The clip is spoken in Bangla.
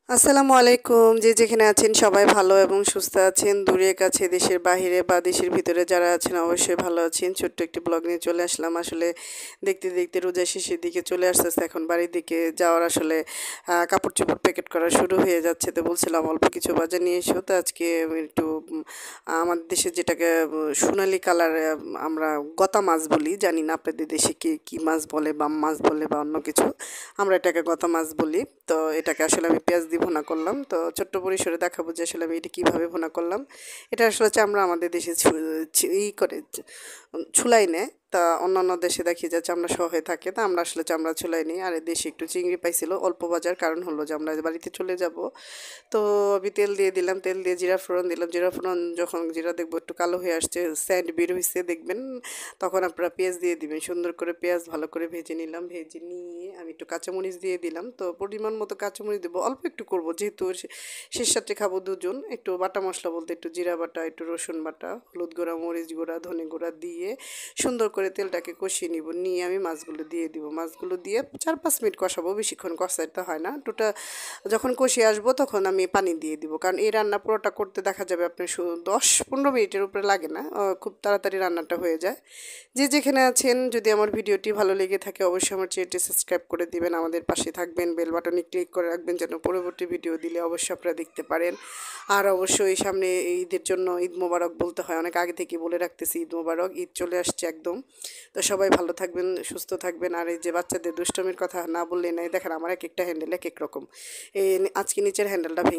আসসালামু আলাইকুম। যে যেখানে আছেন সবাই ভালো এবং সুস্থ আছেন। দূরে কাছে দেশের বাহিরে বা দেশের ভিতরে যারা আছেন অবশ্যই ভালো আছেন। ছোট্ট একটি ব্লগ নিয়ে চলে আসলাম। আসলে দেখতে দেখতে রোজা শেষের দিকে চলে আসতেছে। এখন বাড়ির দিকে যাওয়ার আসলে কাপড়-চোপড় প্যাকেট করা শুরু হয়ে যাচ্ছে। তো বলছিলাম অল্প কিছু বাজার নিয়ে এসো। তো আজকে আমি একটু আমাদের দেশে যেটাকে সোনালী কালার আমরা গতা মাছ বলি। জানি না আপনাদের দেশে কে কি মাছ বলে, বাম মাছ বলে বা অন্য কিছু। আমরা এটাকে গতা মাছ বলি। তো এটাকে আসলে আমি পেঁয়াজ দিয়ে ভুনা করলাম। তো ছোট্ট পরিসরে দেখাবো যে আসলে আমি এটা কীভাবে ভুনা করলাম। এটা আসলে চামড়া আমাদের দেশে ই করে ছুলাই নেয়। তা অন্যান্য দেশে দেখি যে চামড়া সহ হয়ে থাকে। তা আমরা আসলে চামড়া ছুলাই নিই। আর এই দেশে একটু চিংড়ি পাইছিল অল্প বাজার, কারণ হলো যে আমরা বাড়িতে চলে যাব। তো আমি তেল দিয়ে দিলাম, তেল দিয়ে জিরা ফোড়ন দিলাম। জিরা ফোড়ন যখন জিরা দেখবো একটু কালো হয়ে আসছে, স্যান্ড বের হইছে দেখবেন, তখন আপনারা পেঁয়াজ দিয়ে দিবেন। সুন্দর করে পেঁয়াজ ভালো করে ভেজে নিলাম। ভেজে নিয়ে আমি একটু কাঁচামরিচ দিয়ে দিলাম। তো পরিমাণ মতো কাঁচামরিচ দেবো, অল্প একটু করব যেহেতু শেষ সাথে খাবো দুজন। একটু বাটা মশলা বলতে একটু জিরা বাটা, একটু রসুন বাটা, হলুদ গুঁড়া, মরিচ গুঁড়া, ধনে গুঁড়া দিয়ে সুন্দর করে তেলটাকে কষিয়ে নিব। নিয়ে আমি মাছগুলো দিয়ে দিব। মাছগুলো দিয়ে 4-5 মিনিট কষাবো, বেশিক্ষণ কষাইতে হয় না। যখন কষিয়ে আসবো তখন আমি পানি দিয়ে দিব, কারণ এই রান্না পুরোটা করতে দেখা যাবে আপনার 10-15 মিনিটের উপরে লাগে না, খুব তাড়াতাড়ি রান্নাটা হয়ে যায়। যে যেখানে আছেন, যদি আমার ভিডিওটি ভালো লেগে থাকে অবশ্যই আমার চ্যানেলটি সাবস্ক্রাইব করে দিবেন, আমাদের পাশে থাকবেন, বেল বাটনে ক্লিক করে রাখবেন যেন পরবর্তী ভিডিও দিলে অবশ্যই আপনারা দেখতে পারেন। আর অবশ্যই সামনে ঈদের জন্য ঈদ মোবারক বলতে হয়, অনেক আগে থেকে বলে রাখতেছি ঈদ মোবারক। ঈদ চলে আসছে একদম। তো সবাই ভালো থাকবেন, সুস্থ থাকবেন। আর এই যে বাচ্চাদের দুষ্টমির কথা না বললে নাই, দেখেন আমার এক একটা হ্যান্ডেল এক এক রকম। এই আজকে নিচের হ্যান্ডেলটা ভেঙে